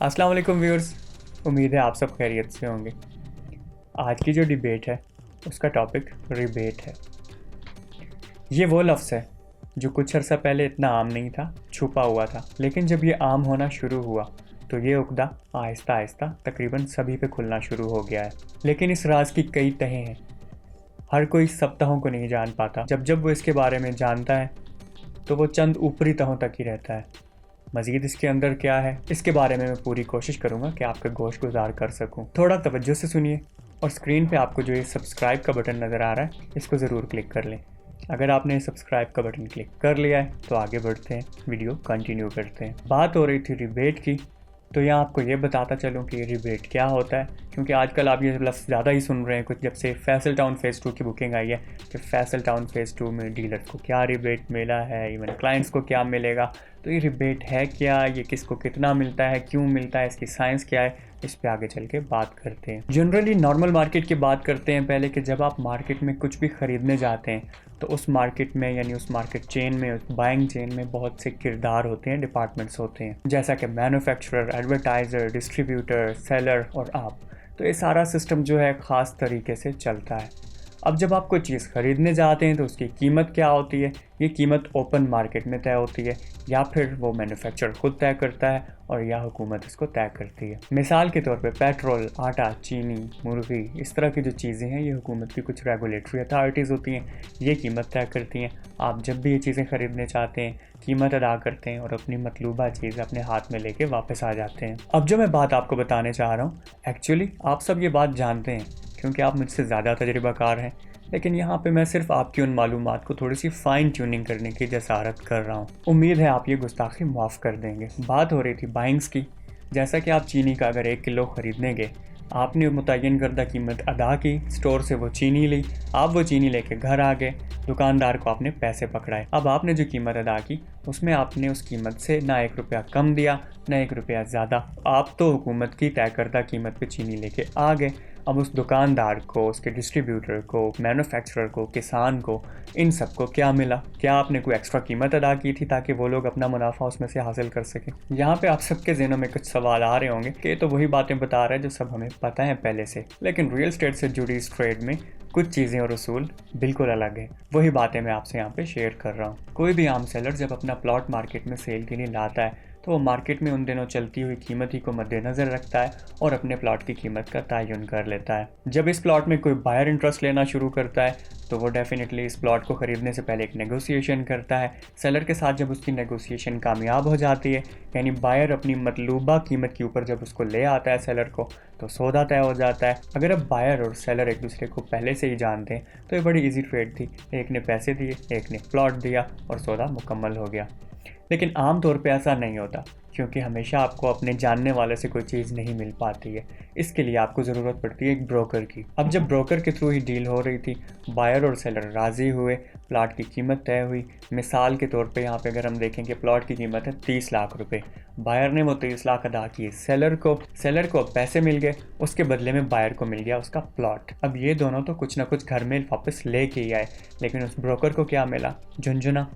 अस्सलाम वालेकुम व्यूअर्स। उम्मीद है आप सब खैरियत से होंगे। आज की जो डिबेट है उसका टॉपिक रिबेट है। ये वो लफ्ज़ है जो कुछ अर्सा पहले इतना आम नहीं था, छुपा हुआ था, लेकिन जब ये आम होना शुरू हुआ तो ये उकदा आहिस्ता आहिस्ता तकरीबन सभी पे खुलना शुरू हो गया है। लेकिन इस राज की कई तहें हैं, हर कोई सब तहों को नहीं जान पाता। जब जब वो इसके बारे में जानता है तो वो चंद ऊपरी तहों तक ही रहता है। मज़ीद इसके अंदर क्या है, इसके बारे में मैं पूरी कोशिश करूँगा कि आपका गोश गुजार कर सकूँ। थोड़ा तवज्जो से सुनिए और स्क्रीन पे आपको जो ये सब्सक्राइब का बटन नज़र आ रहा है इसको ज़रूर क्लिक कर लें। अगर आपने सब्सक्राइब का बटन क्लिक कर लिया है तो आगे बढ़ते हैं, वीडियो कंटिन्यू करते हैं। बात हो रही थी रिबेट की, तो यहाँ आपको ये बताता चलूँ कि रिबेट क्या होता है, क्योंकि आजकल आप ये लफ्ज़ ज़्यादा ही सुन रहे हैं। कुछ जब से फैसल टाउन फ़ेज़ 2 की बुकिंग आई है कि फैसल टाउन फ़ेज़ 2 में डीलर्स को क्या रिबेट मिला है, इवन क्लाइंट्स को क्या मिलेगा। तो ये रिबेट है क्या, ये किसको कितना मिलता है, क्यों मिलता है, इसकी साइंस क्या है, इस पे आगे चल के बात करते हैं। जनरली नॉर्मल मार्केट की बात करते हैं पहले, कि जब आप मार्केट में कुछ भी ख़रीदने जाते हैं तो उस मार्केट में यानी उस मार्केट चेन में, उस बाइंग चेन में बहुत से किरदार होते हैं, डिपार्टमेंट्स होते हैं, जैसा कि मैन्युफैक्चरर, एडवर्टाइज़र, डिस्ट्रीब्यूटर, सेलर और आप। तो ये सारा सिस्टम जो है ख़ास तरीके से चलता है। अब जब आप कोई चीज़ ख़रीदने जाते हैं तो उसकी कीमत क्या होती है, ये कीमत ओपन मार्केट में तय होती है, या फिर वो मैन्युफैक्चरर खुद तय करता है और या हुकूमत इसको तय करती है। मिसाल के तौर पे पेट्रोल, आटा, चीनी, मुर्गी, इस तरह की जो चीज़ें हैं ये हुकूमत की कुछ रेगुलेटरी अथॉरिटीज़ होती हैं, ये कीमत तय करती हैं। आप जब भी ये चीज़ें ख़रीदने चाहते हैं कीमत अदा करते हैं और अपनी मतलूबा चीज़ अपने हाथ में लेके वापस आ जाते हैं। अब जो मैं बात आपको बताने चाह रहा हूँ, एक्चुअली आप सब ये बात जानते हैं क्योंकि आप मुझसे ज़्यादा तजुर्बाकार हैं, लेकिन यहाँ पे मैं सिर्फ आपकी उन मालूमात को थोड़ी सी फ़ाइन ट्यूनिंग करने की जसारत कर रहा हूँ। उम्मीद है आप ये गुस्ताखी माफ़ कर देंगे। बात हो रही थी बाइंग्स की। जैसा कि आप चीनी का अगर 1 किलो ख़रीदने गए, आपने मुतय्यन करदा कीमत अदा की, स्टोर से वो चीनी ली, आप वो चीनी लेके घर आ गए, दुकानदार को आपने पैसे पकड़ाए। अब आपने जो कीमत अदा की उसमें आपने उस कीमत से ना 1 रुपया कम दिया ना 1 रुपया ज़्यादा, आप तो हुकूमत की तय करदा कीमत पे चीनी लेके आ गए। अब उस दुकानदार को, उसके डिस्ट्रीब्यूटर को, मैन्युफैक्चरर को, किसान को, इन सबको क्या मिला? क्या आपने कोई एक्स्ट्रा कीमत अदा की थी ताकि वो लोग अपना मुनाफा उसमें से हासिल कर सकें? यहाँ पे आप सबके ज़हनों में कुछ सवाल आ रहे होंगे कि तो वही बातें बता रहे हैं जो सब हमें पता है पहले से, लेकिन रियल एस्टेट से जुड़ी इस ट्रेड में कुछ चीज़ें और उसूल बिल्कुल अलग है। वही बातें मैं आपसे यहाँ पे शेयर कर रहा हूँ। कोई भी आम सेलर जब अपना प्लॉट मार्केट में सेल के लिए लाता है तो वो मार्केट में उन दिनों चलती हुई कीमत ही को मद्देनज़र रखता है और अपने प्लॉट की कीमत का तयन कर लेता है। जब इस प्लॉट में कोई बायर इंटरेस्ट लेना शुरू करता है तो वो डेफिनेटली इस प्लॉट को ख़रीदने से पहले एक नेगोशिएशन करता है सेलर के साथ। जब उसकी नेगोशिएशन कामयाब हो जाती है, यानी बायर अपनी मतलूबा कीमत के ऊपर जब उसको ले आता है सेलर को, तो सौदा तय हो जाता है। अगर अब बायर और सेलर एक दूसरे को पहले से ही जानते हैं तो ये बड़ी ईजी ट्रेड थी। एक ने पैसे दिए, एक ने प्लॉट दिया और सौदा मुकम्मल हो गया। लेकिन आम तौर पे ऐसा नहीं होता, क्योंकि हमेशा आपको अपने जानने वाले से कोई चीज़ नहीं मिल पाती है। इसके लिए आपको ज़रूरत पड़ती है एक ब्रोकर की। अब जब ब्रोकर के थ्रू ही डील हो रही थी, बायर और सेलर राज़ी हुए, प्लॉट की कीमत तय हुई। मिसाल के तौर पे यहाँ पे अगर हम देखें कि प्लॉट की कीमत है 30 लाख रुपए, बायर ने वो 30 लाख अदा किए सेलर को पैसे मिल गए, उसके बदले में बायर को मिल गया उसका प्लॉट। अब ये दोनों तो कुछ ना कुछ घर में वापस लेके ही आए, लेकिन उस ब्रोकर को क्या मिला? झुंझुना।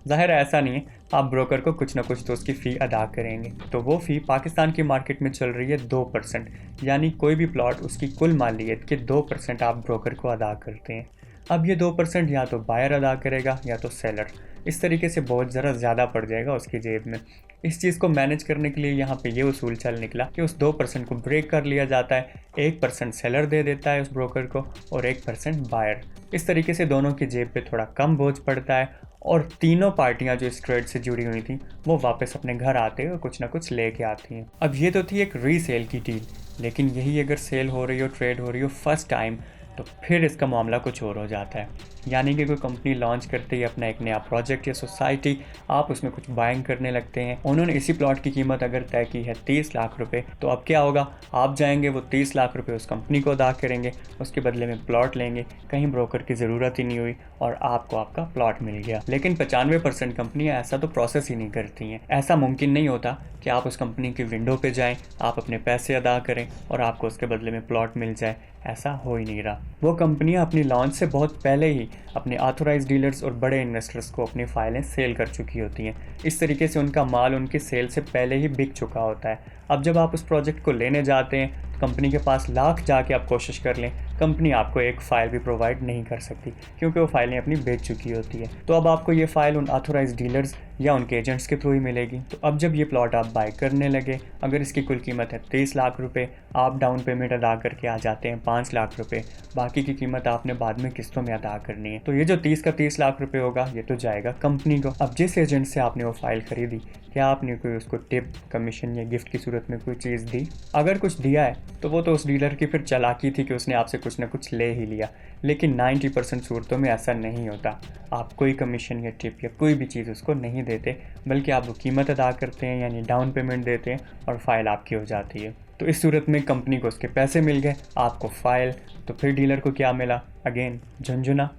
ज़ाहिर है ऐसा नहीं है, आप ब्रोकर को कुछ ना कुछ तो उसकी फ़ी अदा करेंगे। तो वो फ़ी पाकिस्तान की मार्केट में चल रही है 2%, यानी कोई भी प्लॉट उसकी कुल मालियत के 2% आप ब्रोकर को अदा करते हैं। अब ये 2% या तो बायर अदा करेगा या तो सेलर। इस तरीके से बहुत ज़रा ज़्यादा पड़ जाएगा उसकी जेब में। इस चीज़ को मैनेज करने के लिए यहाँ पे ये उसूल चल निकला कि उस 2% को ब्रेक कर लिया जाता है, 1% सेलर दे देता है उस ब्रोकर को और 1% बायर। इस तरीके से दोनों की जेब पे थोड़ा कम बोझ पड़ता है और तीनों पार्टियां जो इस ट्रेड से जुड़ी हुई थी वो वापस अपने घर आते हैं और कुछ ना कुछ लेके आती हैं। अब ये तो थी एक रीसेल की डील, लेकिन यही अगर सेल हो रही हो, ट्रेड हो रही हो फर्स्ट टाइम, तो फिर इसका मामला कुछ और हो जाता है। यानी कि कोई कंपनी लॉन्च करते ही अपना एक नया प्रोजेक्ट या सोसाइटी, आप उसमें कुछ बाइंग करने लगते हैं। उन्होंने इसी प्लॉट की कीमत अगर तय की है 30 लाख रुपए, तो अब क्या होगा? आप जाएंगे, वो 30 लाख रुपए उस कंपनी को अदा करेंगे, उसके बदले में प्लॉट लेंगे, कहीं ब्रोकर की ज़रूरत ही नहीं हुई और आपको आपका प्लॉट मिल गया। लेकिन 95% कंपनियाँ ऐसा तो प्रोसेस ही नहीं करती हैं। ऐसा मुमकिन नहीं होता कि आप उस कंपनी की विंडो पे जाएं, आप अपने पैसे अदा करें और आपको उसके बदले में प्लॉट मिल जाए। ऐसा हो ही नहीं रहा। वो कंपनियां अपनी लॉन्च से बहुत पहले ही अपने ऑथोराइज डीलर्स और बड़े इन्वेस्टर्स को अपनी फाइलें सेल कर चुकी होती हैं। इस तरीके से उनका माल उनकी सेल से पहले ही बिक चुका होता है। अब जब आप उस प्रोजेक्ट को लेने जाते हैं तो कंपनी के पास लाख जाके आप कोशिश कर लें, कंपनी आपको एक फ़ाइल भी प्रोवाइड नहीं कर सकती क्योंकि वो फाइलें अपनी बेच चुकी होती है। तो अब आपको ये फ़ाइल उन ऑथोराइज डीलर्स या उनके एजेंट्स के थ्रू ही मिलेगी। तो अब जब ये प्लॉट आप बाय करने लगे, अगर इसकी कुल कीमत है 30 लाख रुपए, आप डाउन पेमेंट अदा करके आ जाते हैं 5 लाख रुपए, बाकी की कीमत आपने बाद में किस्तों में अदा करनी है। तो ये जो 30 का 30 लाख रुपए होगा ये तो जाएगा कंपनी को। अब जिस एजेंट से आपने वो फाइल खरीदी, क्या आपने कोई उसको टिप, कमीशन या गिफ्ट की सूरत में कोई चीज़ दी? अगर कुछ दिया है तो वो तो उस डीलर की फिर चालाकी थी कि उसने आपसे कुछ ना कुछ ले ही लिया, लेकिन 90% सूरतों में ऐसा नहीं होता। आप कोई कमीशन या टिप या कोई भी चीज़ उसको नहीं देते, बल्कि आप वो कीमत अदा करते हैं यानी डाउन पेमेंट देते हैं और फाइल आपकी हो जाती है। तो इस सूरत में कंपनी को उसके पैसे मिल गए, आपको फाइल, तो फिर डीलर को क्या मिला? अगेन झुंझुना।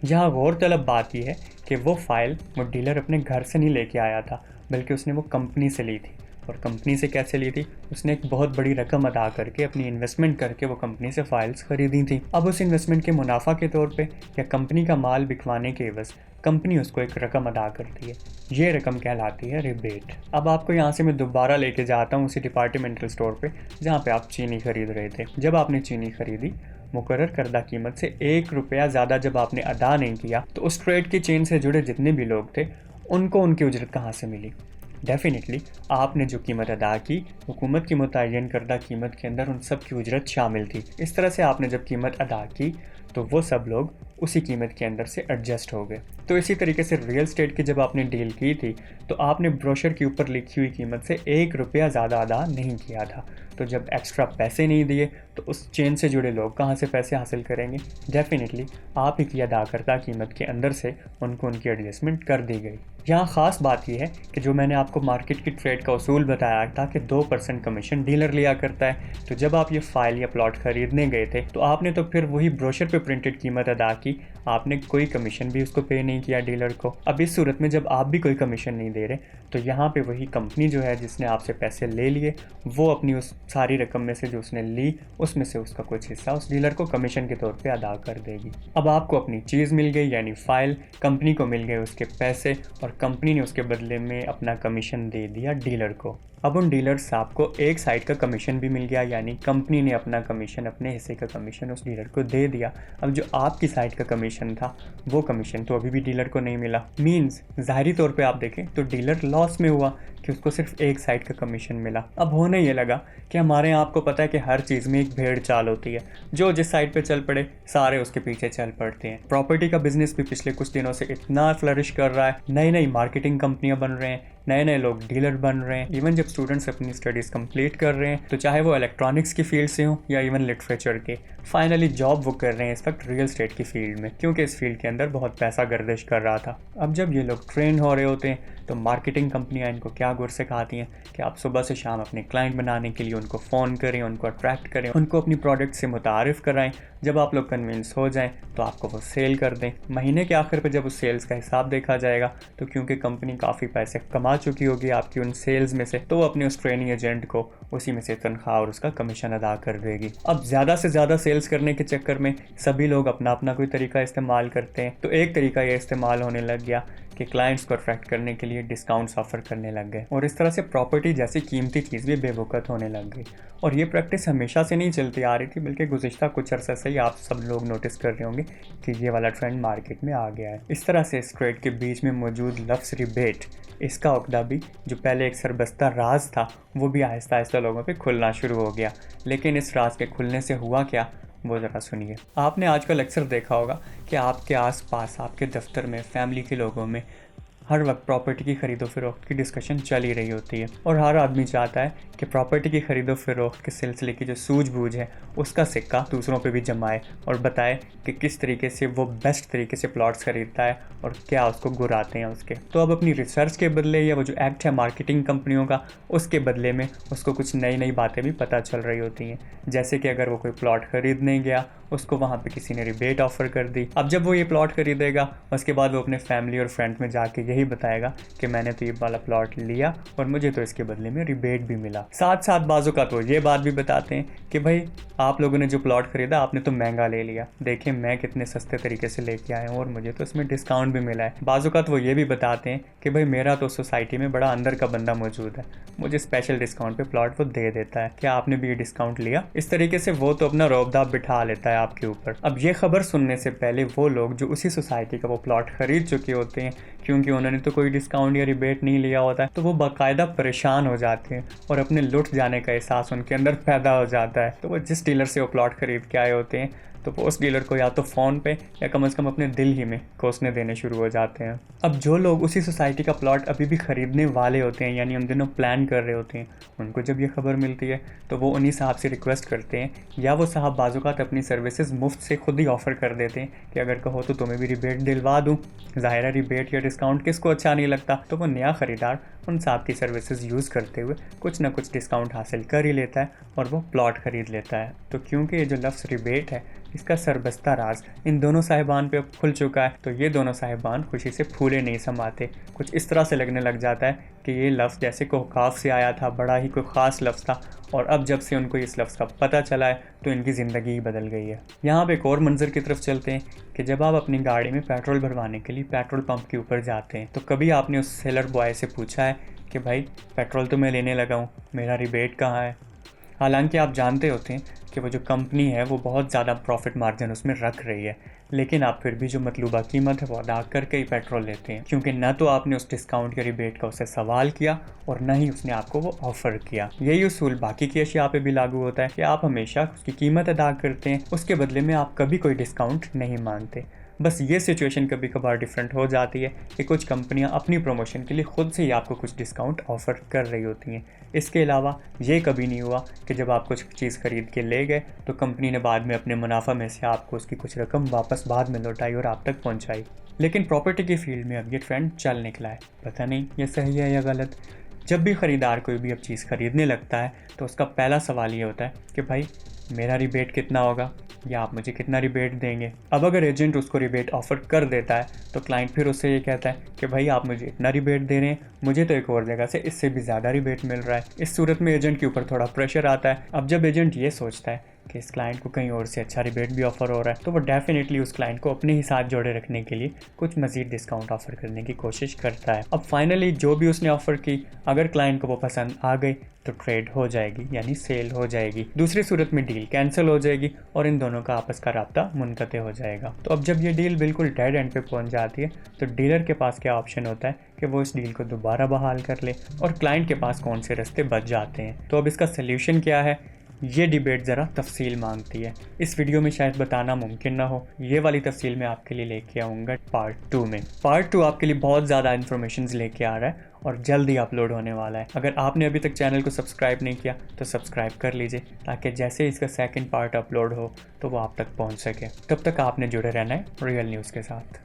यहाँ गौरतलब बात यह है कि वो फाइल वो डीलर अपने घर से नहीं लेके आया था, बल्कि उसने वो कंपनी से ली थी। और कंपनी से कैसे ली थी? उसने एक बहुत बड़ी रकम अदा करके, अपनी इन्वेस्टमेंट करके वो कंपनी से फाइल्स खरीदी थी। अब उस इन्वेस्टमेंट के मुनाफा के तौर पे या कंपनी का माल बिकवाने के एवज कंपनी उसको एक रकम अदा करती है। ये रकम कहलाती है रिबेट। अब आपको यहाँ से मैं दोबारा लेके जाता हूँ उसी डिपार्टमेंटल स्टोर पे जहाँ पे आप चीनी खरीद रहे थे। जब आपने चीनी खरीदी, मुकर्रर करदा कीमत से 1 रुपया ज़्यादा जब आपने अदा नहीं किया, तो उस ट्रेड की चेन से जुड़े जितने भी लोग थे उनको उनकी उजरत कहाँ से मिली? डेफिनेटली आपने जो कीमत अदा की, हुकूमत की मुतय्यन करदा कीमत के अंदर उन सब की उजरत शामिल थी। इस तरह से आपने जब कीमत अदा की तो वो सब लोग उसी कीमत के अंदर से एडजस्ट हो गए। तो इसी तरीके से रियल एस्टेट की जब आपने डील की थी तो आपने ब्रोशर के ऊपर लिखी हुई कीमत से 1 रुपया ज़्यादा अदा नहीं किया था। तो जब एक्स्ट्रा पैसे नहीं दिए तो उस चेन से जुड़े लोग कहाँ से पैसे हासिल करेंगे? डेफिनेटली आप ही की अदा करदा कीमत के अंदर से उनको उनकी एडजस्टमेंट कर दी गई। यहाँ ख़ास बात यह है कि जो मैंने आपको मार्केट की ट्रेड का उसूल बताया था कि 2% कमीशन डीलर लिया करता है, तो जब आप ये फाइल या प्लॉट खरीदने गए थे तो आपने तो फिर वही ब्रोशर पे प्रिंटेड कीमत अदा की, आपने कोई कमीशन भी उसको पे नहीं किया डीलर को। अब इस सूरत में जब आप भी कोई कमीशन नहीं दे रहे तो यहाँ पे वही कंपनी जो है जिसने आपसे पैसे ले लिए, वो अपनी उस सारी रकम में से जो उसने ली उसमें से उसका कुछ हिस्सा उस डीलर को कमीशन के तौर पे अदा कर देगी। अब आपको अपनी चीज़ मिल गई यानी फाइल, कंपनी को मिल गए उसके पैसे और कंपनी ने उसके बदले में अपना कमीशन दे दिया डीलर को। अब उन डीलर साहब को एक साइड का कमीशन भी मिल गया, यानी कंपनी ने अपना कमीशन, अपने हिस्से का कमीशन उस डीलर को दे दिया। अब जो आपकी साइड का कमीशन था वो कमीशन तो अभी भी डीलर को नहीं मिला। मींस ज़ाहिरी तौर पे आप देखें तो डीलर लॉस में हुआ कि उसको सिर्फ एक साइड का कमीशन मिला। अब होने ये लगा कि हमारे यहाँ आपको पता है कि हर चीज़ में एक भेड़ चाल होती है, जो जिस साइड पे चल पड़े सारे उसके पीछे चल पड़ते हैं। प्रॉपर्टी का बिजनेस भी पिछले कुछ दिनों से इतना फ्लरिश कर रहा है, नई नई मार्केटिंग कंपनियां बन रहे हैं, नए नए लोग डीलर बन रहे हैं। इवन जब स्टूडेंट्स अपनी स्टडीज़ कंप्लीट कर रहे हैं तो चाहे वो इलेक्ट्रॉनिक्स की फील्ड से हो या इवन लिटरेचर के, फाइनली जॉब वो कर रहे हैं इस वक्त रियल एस्टेट की फील्ड में, क्योंकि इस फील्ड के अंदर बहुत पैसा गर्दिश कर रहा था। अब जब ये लोग ट्रेन हो रहे होते हैं तो मार्केटिंग कंपनियां इनको क्या गुर सिखाती हैं कि आप सुबह से शाम अपने क्लाइंट बनाने के लिए उनको फ़ोन करें, उनको अट्रैक्ट करें, उनको अपनी प्रोडक्ट से मुतारिफ़ कराएं। जब आप लोग कन्विंस हो जाएं तो आपको वो सेल कर दें। महीने के आखिर पर जब उस सेल्स का हिसाब देखा जाएगा तो क्योंकि कंपनी काफ़ी पैसे कमा चुकी होगी आपकी उन सेल्स में से, तो वो अपने उस ट्रेनिंग एजेंट को उसी में से तनख्वाह और उसका कमीशन अदा कर देगी। अब ज़्यादा से ज़्यादा सेल्स करने के चक्कर में सभी लोग अपना अपना कोई तरीका इस्तेमाल करते हैं। तो एक तरीका ये इस्तेमाल होने लग गया कि क्लाइंट्स को अट्रैक्ट करने के लिए डिस्काउंट्स ऑफर करने लग गए, और इस तरह से प्रॉपर्टी जैसी कीमती चीज़ भी बेवकूफ़ होने लग गई। और ये प्रैक्टिस हमेशा से नहीं चलती आ रही थी, बल्कि गुज़िश्ता कुछ अरसे से ही आप सब लोग नोटिस कर रहे होंगे कि ये वाला ट्रेंड मार्केट में आ गया है। इस तरह से इस ट्रेड के बीच में मौजूद लफ्ज़ रिबेट, इसका उकदा भी जो पहले एक सरबस्ता राज था वो भी आहिस्ता आहिस्ता लोगों पे खुलना शुरू हो गया। लेकिन इस राज के खुलने से हुआ क्या, वो ज़रा सुनिए। आपने आजकल अक्सर देखा होगा कि आपके आसपास, आपके दफ्तर में, फैमिली के लोगों में हर वक्त प्रॉपर्टी की खरीदो फरोख्त की डिस्कशन चल ही रही होती है, और हर आदमी चाहता है कि प्रॉपर्टी की खरीदो फरोख्त के सिलसिले की जो सूझबूझ है उसका सिक्का दूसरों पे भी जमाए और बताए कि किस तरीके से वो बेस्ट तरीके से प्लॉट्स खरीदता है और क्या उसको गुर आते हैं उसके। तो अब अपनी रिसर्च के बदले या वो जो एक्ट है मार्केटिंग कंपनियों का, उसके बदले में उसको कुछ नई नई बातें भी पता चल रही होती हैं। जैसे कि अगर वो कोई प्लॉट खरीदने गया उसको वहाँ पे किसी ने रिबेट ऑफर कर दी। अब जब वो ये प्लॉट खरीदेगा उसके बाद वो अपने फैमिली और फ्रेंड में जाके यही बताएगा कि मैंने तो ये वाला प्लॉट लिया और मुझे तो इसके बदले में रिबेट भी मिला। साथ साथ बाजू का तो ये बात भी बताते हैं कि भाई आप लोगों ने जो प्लॉट खरीदा आपने तो महंगा ले लिया, देखिए मैं कितने सस्ते तरीके से लेके आया हूँ और मुझे तो इसमें डिस्काउंट भी मिला है। बाजू का तो वो ये भी बताते हैं कि भाई मेरा तो सोसाइटी में बड़ा अंदर का बंदा मौजूद है, मुझे स्पेशल डिस्काउंट पे प्लॉट वो दे देता है, क्या आपने भी ये डिस्काउंट लिया? इस तरीके से वो तो अपना रौबदाब बिठा लेता है आपके ऊपर। अब ये खबर सुनने से पहले वो लोग जो उसी सोसाइटी का वो प्लॉट खरीद चुके होते हैं, क्योंकि उन्होंने तो कोई डिस्काउंट या रिबेट नहीं लिया होता है, तो वो बाकायदा परेशान हो जाते हैं और अपने लुट जाने का एहसास उनके अंदर पैदा हो जाता है। तो वो जिस डीलर से वो प्लॉट खरीद के आए होते हैं तो वो उस डीलर को या तो फ़ोन पे या कम से कम अपने दिल ही में कोसने देने शुरू हो जाते हैं। अब जो लोग उसी सोसाइटी का प्लॉट अभी भी ख़रीदने वाले होते हैं, यानी उन दिनों प्लान कर रहे होते हैं, उनको जब ये खबर मिलती है तो वो उन्हीं साहब से रिक्वेस्ट करते हैं, या वो साहब बाज़ात अपनी सर्विसेज मुफ्त से खुद ही ऑफ़र कर देते हैं कि अगर कहो तो तुम्हें भी रिबेट दिलवा दूँ। ज़ाहिर है रिबेट या डिस्काउंट किसको अच्छा नहीं लगता, तो वो नया ख़रीदार उन साहब की सर्विसेज यूज़ करते हुए कुछ ना कुछ डिस्काउंट हासिल कर ही लेता है और वो प्लॉट ख़रीद लेता है। तो क्योंकि ये जो लफ्ज़ रिबेट है इसका सरबस्ता राज इन दोनों साहिबान पे अब खुल चुका है, तो ये दोनों साहिबान खुशी से फूले नहीं समाते। कुछ इस तरह से लगने लग जाता है कि ये लफ्ज़ जैसे कोहकाफ से आया था, बड़ा ही कोई ख़ास लफ्ज़ था, और अब जब से उनको इस लफ्ज़ का पता चला है तो इनकी ज़िंदगी ही बदल गई है। यहाँ पे एक और मंजर की तरफ चलते हैं कि जब आप अपनी गाड़ी में पेट्रोल भरवाने के लिए पेट्रोल पंप के ऊपर जाते हैं तो कभी आपने उस सेलर बॉय से पूछा है कि भाई पेट्रोल तो मैं लेने लगा हूँ, मेरा रिबेट कहाँ है? हालांकि आप जानते होते हैं कि वो जो कंपनी है वो बहुत ज़्यादा प्रॉफिट मार्जिन उसमें रख रही है, लेकिन आप फिर भी जो मतलूबा कीमत है वो अदा करके ही पेट्रोल लेते हैं, क्योंकि न तो आपने उस डिस्काउंट या रिबेट का उससे सवाल किया और न ही उसने आपको वो ऑफ़र किया। यही उसूल बाकी की अशिया पे भी लागू होता है कि आप हमेशा उसकी कीमत अदा करते हैं, उसके बदले में आप कभी कोई डिस्काउंट नहीं मांगते। बस ये सिचुएशन कभी कभार डिफरेंट हो जाती है कि कुछ कंपनियां अपनी प्रमोशन के लिए खुद से ही आपको कुछ डिस्काउंट ऑफ़र कर रही होती हैं। इसके अलावा ये कभी नहीं हुआ कि जब आप कुछ चीज़ खरीद के ले गए तो कंपनी ने बाद में अपने मुनाफा में से आपको उसकी कुछ रकम वापस बाद में लौटाई और आप तक पहुंचाई। लेकिन प्रॉपर्टी के फील्ड में अब ये ट्रेंड चल निकला है, पता नहीं ये सही है या गलत। जब भी ख़रीदार कोई भी अब चीज़ खरीदने लगता है तो उसका पहला सवाल ये होता है कि भाई मेरा रिबेट कितना होगा या आप मुझे कितना रिबेट देंगे। अब अगर एजेंट उसको रिबेट ऑफ़र कर देता है तो क्लाइंट फिर उससे ये कहता है कि भाई आप मुझे इतना रिबेट दे रहे हैं, मुझे तो एक और जगह से इससे भी ज़्यादा रिबेट मिल रहा है। इस सूरत में एजेंट के ऊपर थोड़ा प्रेशर आता है। अब जब एजेंट ये सोचता है कि इस क्लाइंट को कहीं और से अच्छा रिबेट भी ऑफ़र हो रहा है तो वो डेफिनेटली उस क्लाइंट को अपने ही साथ जोड़े रखने के लिए कुछ मज़ीद डिस्काउंट ऑफ़र करने की कोशिश करता है। अब फाइनली जो भी उसने ऑफ़र की अगर क्लाइंट को वो पसंद आ गई तो ट्रेड हो जाएगी, यानी सेल हो जाएगी। दूसरी सूरत में डील कैंसिल हो जाएगी और इन दोनों का आपस का राब्ता मुनक़ते हो जाएगा। तो अब जब ये डील बिल्कुल डेड एंड पे पहुंच जाती है तो डीलर के पास क्या ऑप्शन होता है कि वो इस डील को दोबारा बहाल कर ले, और क्लाइंट के पास कौन से रास्ते बच जाते हैं। तो अब इसका सल्यूशन क्या है, ये डिबेट ज़रा तफसील मांगती है। इस वीडियो में शायद बताना मुमकिन ना हो, ये वाली तफसील मैं आपके लिए लेके आऊँगा पार्ट 2 में। पार्ट 2 आपके लिए बहुत ज़्यादा इन्फॉर्मेशन लेके आ रहा है और जल्द ही अपलोड होने वाला है। अगर आपने अभी तक चैनल को सब्सक्राइब नहीं किया तो सब्सक्राइब कर लीजिए ताकि जैसे ही इसका सेकंड पार्ट अपलोड हो तो वो आप तक पहुंच सके। तब तक आपने जुड़े रहना है रियल न्यूज़ के साथ।